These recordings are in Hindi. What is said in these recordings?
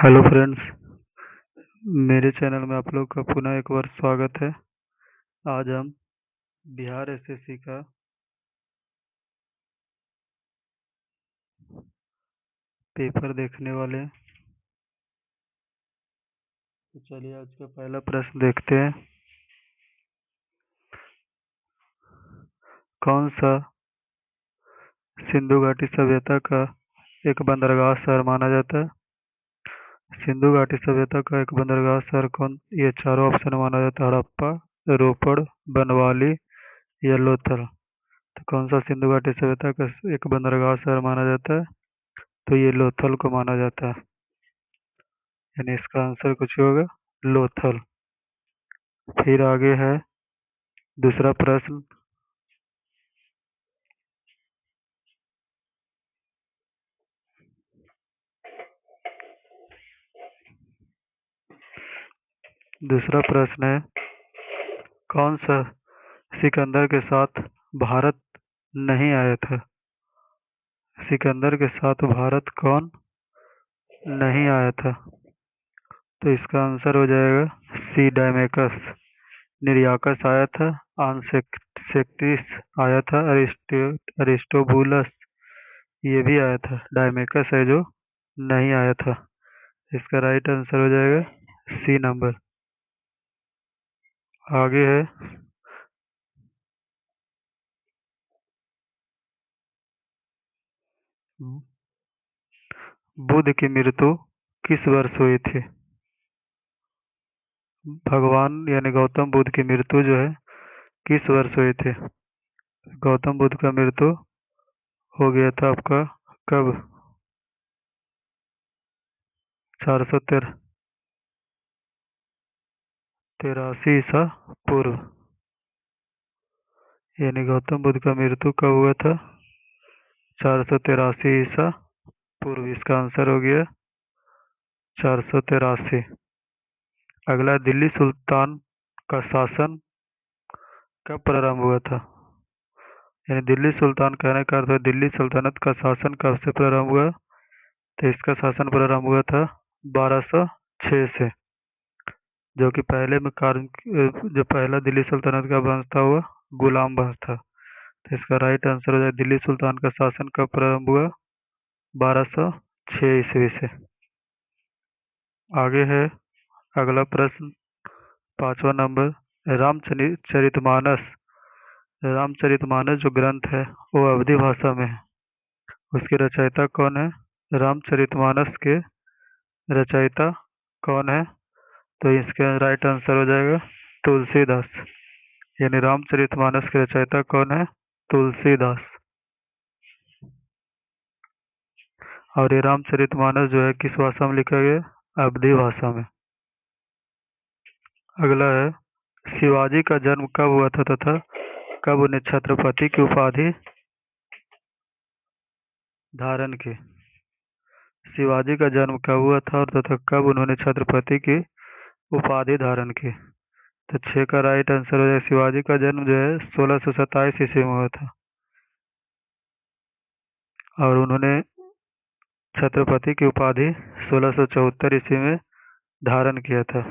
Hello friends. मेरे चैनल में आप लोग का पुनः एक बार स्वागत है। आज हम बिहार एसएससी का पेपर देखने वाले हैं। तो चलिए आज का पहला प्रश्न देखते हैं। कौन सा सिंधु घाटी सभ्यता का एक बंदरगाह शहर माना जाता है? सिंधु घाटी सभ्यता का एक बंदरगाह शहर कौन? ये चारों ऑप्शन माना जाता है: हड़प्पा, रोपड़, बनवाली या लोथल। तो कौन सा सिंधु घाटी सभ्यता का एक बंदरगाह शहर माना जाता है? तो ये लोथल को माना जाता है। यानी इसका आंसर कुछ होगा लोथल। फिर आगे है दूसरा प्रश्न। दूसरा प्रश्न है, कौन सा सिकंदर के साथ भारत नहीं आया था? सिकंदर के साथ भारत कौन नहीं आया था? तो इसका आंसर हो जाएगा सी, डायमेकस। निरियाकस आया था, सेक्टिस आया था, अरिस्टोबुलस ये भी आया था। डायमेकस है जो नहीं आया था। इसका राइट आंसर हो जाएगा सी नंबर। आगे है बुद्ध की मृत्यु किस वर्ष हुई थी? भगवान यानी गौतम बुद्ध की मृत्यु जो है किस वर्ष हुई थी? गौतम बुद्ध का मृत्यु हो गया था आपका कब? 483 ईसा पूर्व। यानी गौतम बुद्ध का मृत्यु कब हुआ था? 483 ईसा पूर्व। इसका आंसर हो गया 483। अगला, दिल्ली सुल्तान का शासन कब प्रारंभ हुआ था? यानी दिल्ली सुल्तान कहने का अर्थ है दिल्ली सल्तनत का शासन कब से प्रारंभ हुआ? तो इसका शासन प्रारंभ हुआ था 1206 से। जो कि पहले में जो पहला दिल्ली सल्तनत का वंश था वो गुलाम वंश था। तो इसका राइट आंसर हो जाए दिल्ली सुल्तान का शासन कब प्रारंभ हुआ? 1206 ईस्वी से। आगे है अगला प्रश्न, पांचवा नंबर। रामचरितमानस रामचरितमानस जो ग्रंथ है वो अवधी भाषा में है। उसके रचयिता कौन है? रामचरितमानस के रचयिता कौन है? तो इसका राइट आंसर हो जाएगा तुलसीदास। यानी रामचरितमानस के रचयिता कौन है? तुलसीदास। और ये रामचरितमानस जो है किस भाषा में लिखा गया? अवधी भाषा में। अगला है, शिवाजी का जन्म कब हुआ था तथा कब उन्हें छत्रपति की उपाधि धारण की? शिवाजी का जन्म कब हुआ था और तथा कब उन्होंने छत्रपति की उपाधि धारण की? तो 6 का राइट आंसर हो जाएगा शिवाजी का जन्म जो है 1627 ईस्वी में हुआ था। और उन्होंने छत्रपति की उपाधि 1674 ईस्वी में धारण किया था।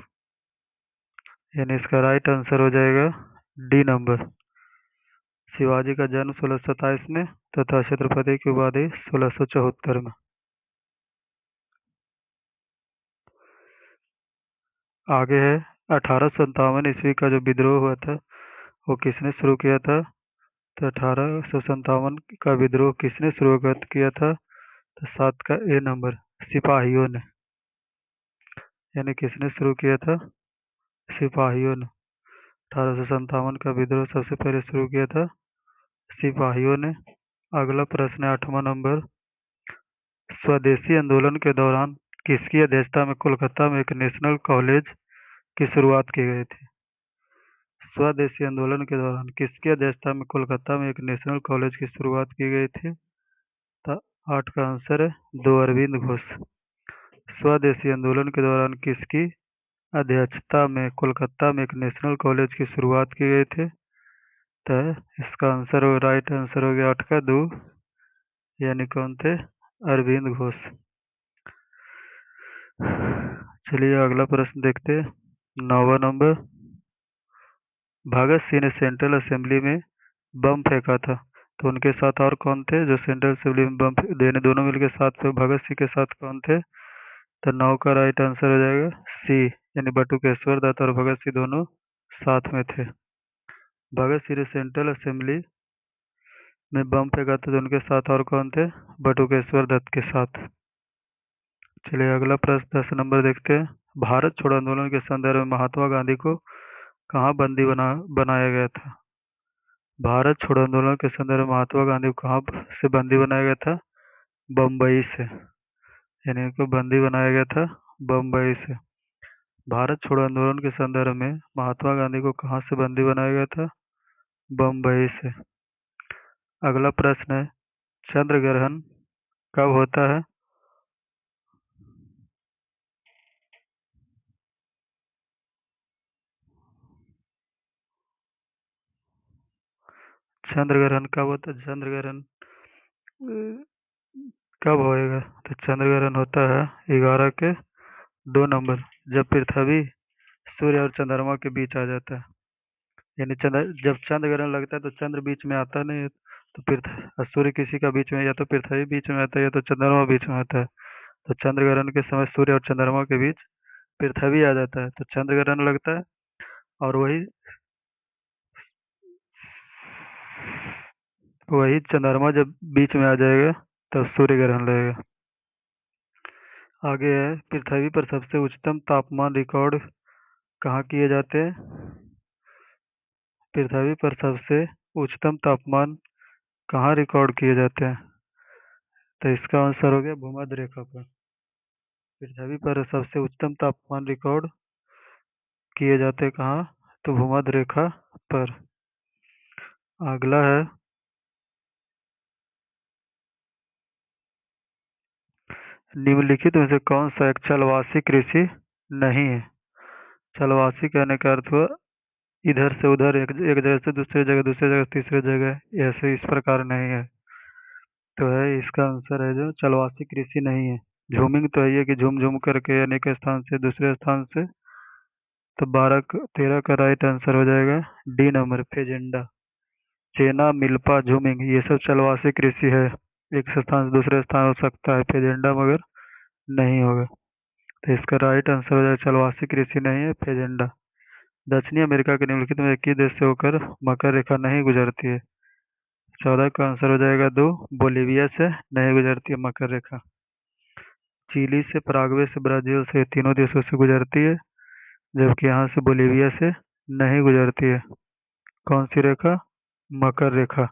यानी इसका राइट आंसर हो जाएगा डी नंबर। शिवाजी का जन्म 1627 में तथा छत्रपति की उपाधि 1674 में। आगे है, 1857 ईस्वी का जो विद्रोह हुआ था वो किसने शुरू किया था? तो 1857 का विद्रोह किसने शुरुआत किया था? तो 7 का ए नंबर, सिपाहियों ने। यानी किसने शुरू किया था? सिपाहियों ने। 1857 का विद्रोह सबसे पहले शुरू किया था सिपाहियों ने। अगला प्रश्न है 8वां नंबर। स्वदेशी आंदोलन के दौरान किसकी अध्यक्षता में कोलकाता में एक नेशनल कॉलेज की शुरुआत की गई थी? स्वदेशी आंदोलन के दौरान किसकी अध्यक्षता में कोलकाता में एक नेशनल कॉलेज की शुरुआत की गई थी? तो 8 का आंसर है दो अरविंद घोष। स्वदेशी आंदोलन के दौरान किसकी अध्यक्षता में कोलकाता में एक नेशनल कॉलेज की शुरुआत की गई थी? तो इसका आंसर हो राइट आंसर हो गया 8 का दो। यानी कौन थे? अरविंद घोष। चलिए अगला प्रश्न देखते हैं। 9वां नंबर। भगत सिंह ने सेंट्रल असेंबली में बम फेंका था, तो उनके साथ और कौन थे जो सेंट्रल असेंबली में बम देने दोनों मिलकर साथ में भगत सिंह के साथ कौन थे? तो 9 का राइट आंसर हो जाएगा सी, यानी बटुकेश्वर दत्त और भगत सिंह दोनों साथ में थे। भगत सिंह ने सेंट्रल असेंबली में बम फेंका था, तो उनके साथ और कौन थे? बटुकेश्वर दत्त के साथ। चलिए अगला प्रश्न 10 नंबर देखते हैं। भारत छोड़ो आंदोलन के संदर्भ में महात्मा गांधी को कहाँ बंदी बनाया गया था? भारत छोड़ो आंदोलन के संदर्भ में महात्मा गांधी को कहाँ से बंदी बनाया गया था? बम्बई से, यानी इनको बंदी बनाया गया था बम्बई से। भारत छोड़ो आंदोलन के संदर्भ में महात्मा गांधी को कहाँ से बंदी बनाया गया था? बम्बई से। अगला प्रश्न है, चंद्र ग्रहण कब होता है? चंद्र ग्रहण कब होता है? चंद्र ग्रहण कब होएगा? तो चंद्र ग्रहण होता है 11 के 2 नंबर, जब पृथ्वी सूर्य और चंद्रमा के बीच आ जाता है। यानी जब चंद्र ग्रहण लगता है तो चंद्र बीच में आता नहीं है, तो पृथ्वी सूर्य किसी का बीच में, या तो पृथ्वी बीच में आता है या तो चंद्रमा बीच में आता है। तो चंद्र ग्रहण के समय सूर्य और चंद्रमा के बीच पृथ्वी आ जाता है, तो चंद्र ग्रहण लगता है। और वही वही चंद्रमा जब बीच में आ जाएगा तब सूर्य ग्रहण लगेगा। आगे है, पृथ्वी पर सबसे उच्चतम तापमान रिकॉर्ड कहाँ किए जाते हैं? पृथ्वी पर सबसे उच्चतम तापमान कहाँ रिकॉर्ड किए जाते हैं? तो इसका आंसर हो गया भूमध्य रेखा पर। पृथ्वी पर सबसे उच्चतम तापमान रिकॉर्ड किए जाते हैं कहाँ? तो भूमध्य रेखा पर। अगला है, निम्नलिखित में से कौन सा एक चलवासी कृषि नहीं है? चलवासी कहने का अर्थ हुआ इधर से उधर, एक जगह से दूसरी जगह तीसरी जगह, ऐसे इस प्रकार नहीं है। तो है इसका आंसर है जो चलवासी कृषि नहीं है। झूमिंग तो है ये कि झूम झूम करके अनेक स्थान से दूसरे स्थान से। तो 13 का राइट आंसर हो जाएगा डी नंबर, फेजेंडा। चेना, मिल्पा, झूमिंग ये सब चलवासी कृषि है, एक स्थान से दूसरे स्थान हो सकता है फेजेंडा, मगर नहीं होगा। तो इसका राइट आंसर हो जाएगा चलवासी कृषि नहीं है, फेजेंडा। दक्षिणी अमेरिका के निम्नलिखित में एक ही देश से होकर मकर रेखा नहीं गुजरती है? 14 का आंसर हो जाएगा 2, बोलीविया से नहीं गुजरती है मकर रेखा। चिली से, पराग्वे से, ब्राजील से, तीनों देशों से गुजरती है, जबकि यहाँ से बोलीविया से नहीं गुजरती है। कौन सी रेखा? मकर रेखा।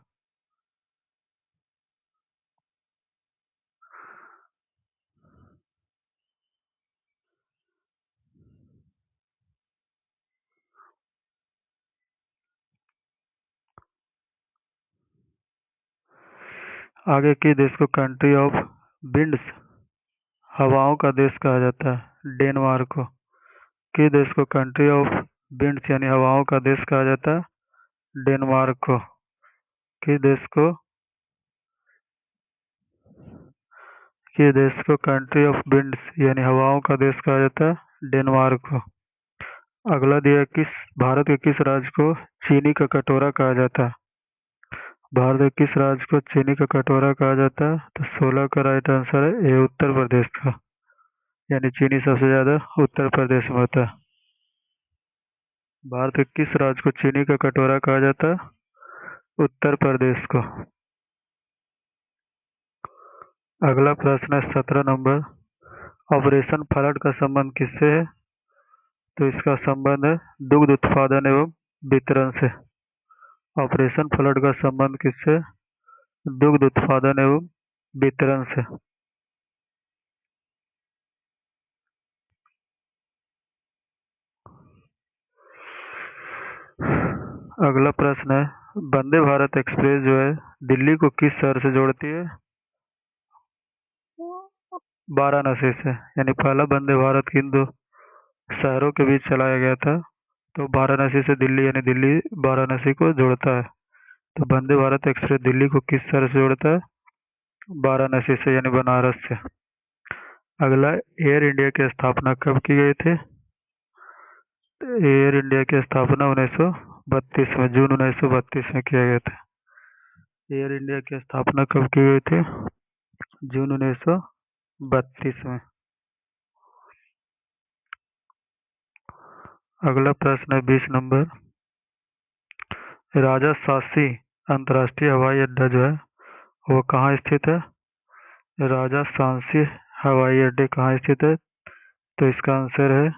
आगे के देश को कंट्री ऑफ विंड्स हवाओं का देश कहा जाता है? डेनमार्क को। के देश को कंट्री ऑफ विंड्स यानी हवाओं का देश कहा जाता है? डेनमार्क को। के देश को के देश को कंट्री ऑफ विंड्स यानी हवाओं का देश कहा जाता है? डेनमार्क को। अगला दिया, किस भारत के किस राज्य को चीनी का कटोरा कहा जाता है? भारत के किस राज्य को चीनी का कटोरा कहा जाता है? तो 16 का राइट आंसर है ये उत्तर प्रदेश का, यानी चीनी सबसे ज्यादा उत्तर प्रदेश में होता है। भारत के किस राज्य को चीनी का कटोरा कहा जाता है? उत्तर प्रदेश को। अगला प्रश्न है 17 नंबर। ऑपरेशन फ्लड का संबंध किससे है? तो इसका संबंध है दुग्ध उत्पादन एवं वितरण से। ऑपरेशन फ्लड का संबंध किससे? दुग्ध उत्पादन एवं वितरण से। अगला प्रश्न है, वंदे भारत एक्सप्रेस जो है दिल्ली को किस शहर से जोड़ती है? वाराणसी से, यानी पहला वंदे भारत इन दो शहरों के बीच चलाया गया था। तो वाराणसी से दिल्ली, यानी दिल्ली वाराणसी को जोड़ता है। तो वंदे भारत एक्सप्रेस दिल्ली को किस शहर से जोड़ता है? वाराणसी से, यानी बनारस से। अगला, एयर इंडिया की स्थापना कब की गई थी? एयर इंडिया की स्थापना 1932 में, जून 1932 में किया गया था। एयर इंडिया की स्थापना कब की गई थी? जून 1932 में। अगला प्रश्न है 20 नंबर। राजा सांची अंतर्राष्ट्रीय हवाई अड्डा जो है वो कहाँ स्थित है? राजा सांची हवाई अड्डे कहाँ स्थित है? तो इसका आंसर है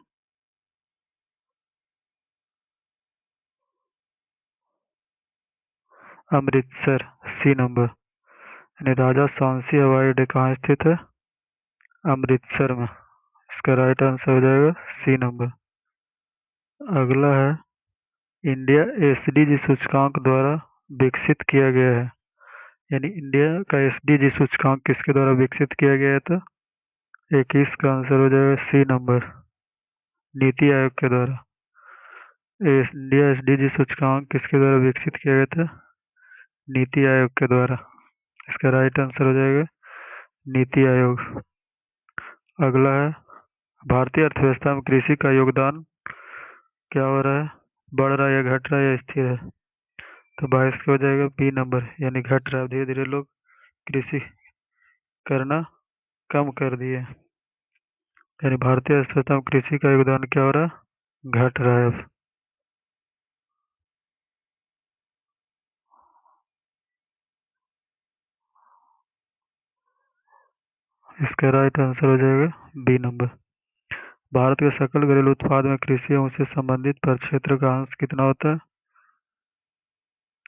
अमृतसर, सी नंबर। यानी राजा सांची हवाई अड्डे कहाँ स्थित है? अमृतसर में। इसका राइट आंसर हो जाएगा सी नंबर। अगला है, इंडिया एसडीजी सूचकांक द्वारा विकसित किया गया है। यानी इंडिया का एसडीजी सूचकांक किसके द्वारा विकसित किया गया है? तो 21 का आंसर हो जाएगा सी नंबर, नीति आयोग के द्वारा। इंडिया एसडीजी सूचकांक किसके द्वारा विकसित किया गया था? नीति आयोग के द्वारा। इसका राइट आंसर हो जाएगा नीति आयोग। अगला है, भारतीय अर्थव्यवस्था में कृषि का योगदान क्या हो रहा है? बढ़ रहा है या घट रहा है या स्थिर है? तो 22 का हो जाएगा बी नंबर, यानी घट रहा है। धीरे धीरे लोग कृषि करना कम कर दिए। यानी भारतीय अर्थव्यवस्था में कृषि का योगदान क्या हो रहा है? घट रहा है अब। इसका राइट आंसर हो जाएगा बी नंबर। भारत के सकल घरेलू उत्पाद में कृषि एवं उससे संबंधित प्रक्षेत्र का अंश कितना होता है?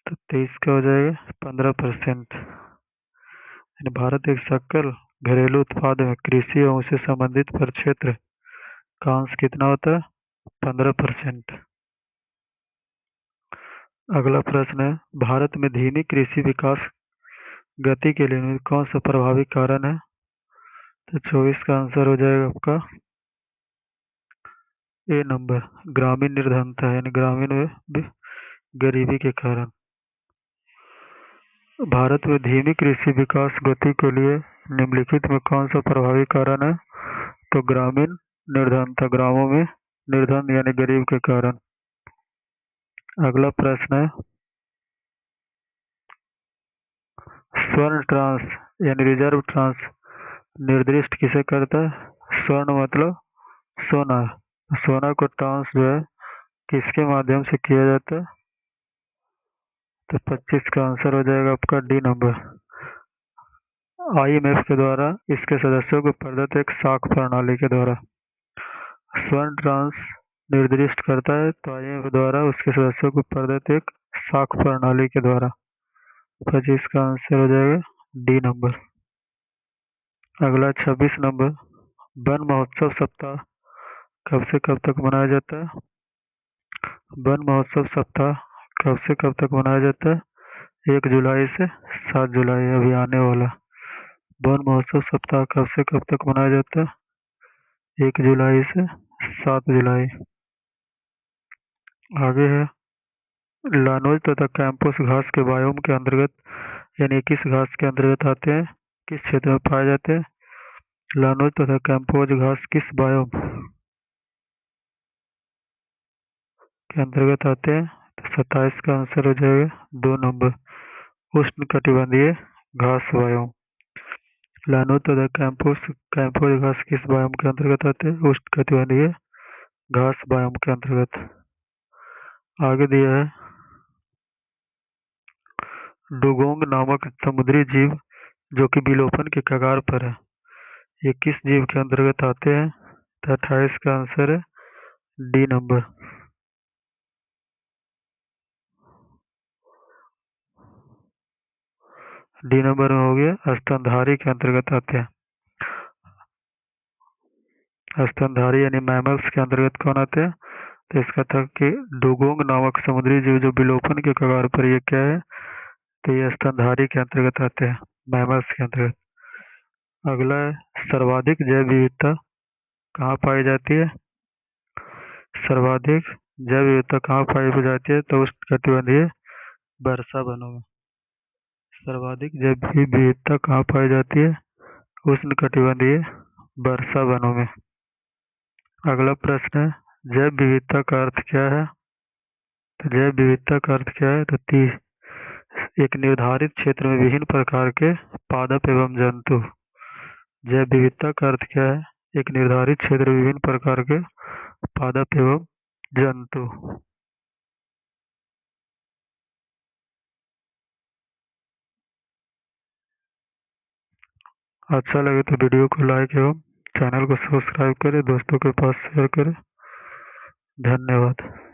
तो 23 का हो जाएगा 15%। यानी भारत एक सकल घरेलू उत्पाद में कृषि एवं उससे संबंधित प्रक्षेत्र का अंश कितना होता है? 15%। अगला प्रश्न है, भारत में धीमी कृषि विकास गति के लिए कौन सा प्रभावी कारण है? तो 24 का आंसर हो जाएगा आपका ए नंबर, ग्रामीण निर्धनता, यानी ग्रामीण में गरीबी के कारण। भारत में धीमी कृषि विकास गति के लिए निम्नलिखित में कौन सा प्रभावी कारण है? तो ग्रामीण निर्धनता, ग्रामों में निर्धन यानी गरीब के कारण। अगला प्रश्न है, स्वर्ण ट्रांस यानी रिजर्व ट्रांस निर्दिष्ट किसे करता है? स्वर्ण मतलब सोना। सोना को ट्रांस जो है किसके माध्यम से किया जाता है? तो 25 का आंसर हो जाएगा आपका डी नंबर, आईएमएफ के द्वारा इसके सदस्यों को प्रदत्त एक साख प्रणाली के द्वारा। स्वर्ण ट्रांस निर्दिष्ट करता है तो आईएमएफ द्वारा उसके सदस्यों को प्रदत्त एक साख प्रणाली के द्वारा। 25 का आंसर हो जाएगा डी नंबर। अगला 26 नंबर, वन महोत्सव सप्ताह कब से कब तक मनाया जाता है? वन महोत्सव सप्ताह कब से कब तक मनाया जाता है? 1 जुलाई से 7 जुलाई, अभी आने वाला। वन महोत्सव सप्ताह कब से कब तक मनाया जाता है? 1 जुलाई से 7 जुलाई। आगे है, लानोज तथा कैंपोस घास के बायोम के अंतर्गत, यानी किस घास के अंतर्गत आते हैं? किस क्षेत्र में पाए जाते हैं? लानोज तथा कैंपोज घास किस बायोम के अंतर्गत आते हैं? तो 27 का आंसर हो जाएगा 2 नंबर, उष्ण कटिबंधीय घास बायोम। लानोज तथा कैंपोज घास किस बायोम के अंतर्गत आते हैं? उष्ण कटिबंधीय घास बायोम के अंतर्गत। आगे दिया है, डुगोंग नामक समुद्री जीव जो कि विलोपन के कगार पर है, ये किस जीव के अंतर्गत आते हैं? तो 28 का आंसर है डी नंबर, डी नंबर में हो गया, स्तनधारी के अंतर्गत आते हैं। स्तनधारी यानी मैमल्स के अंतर्गत कौन आते हैं? तो इसका था कि डुगोंग नामक समुद्री जीव जो विलोपन के कगार पर, ये क्या है? तो ये स्तनधारी के अंतर्गत आते हैं, मैमल्स के अंतर्गत। अगला है, सर्वाधिक जैव विविधता कहाँ पाई जाती है? सर्वाधिक जैव विविधता कहाँ पाई जाती है? तो उष्णकटिबंधीय वर्षा वनों में। सर्वाधिक जैव विविधता कहाँ पाई जाती है? उष्णकटिबंधीय वर्षा वनों में। अगला प्रश्न है, जैव विविधता का अर्थ क्या है? तो जैव विविधता का अर्थ क्या है? तो एक निर्धारित क्षेत्र में विभिन्न प्रकार के पादप एवं जंतु। जैव विविधता का अर्थ क्या है? एक निर्धारित क्षेत्र में विभिन्न प्रकार के पादप एवं जंतु। अच्छा लगे तो वीडियो को लाइक एवं चैनल को सब्सक्राइब करें, दोस्तों के पास शेयर करें। धन्यवाद।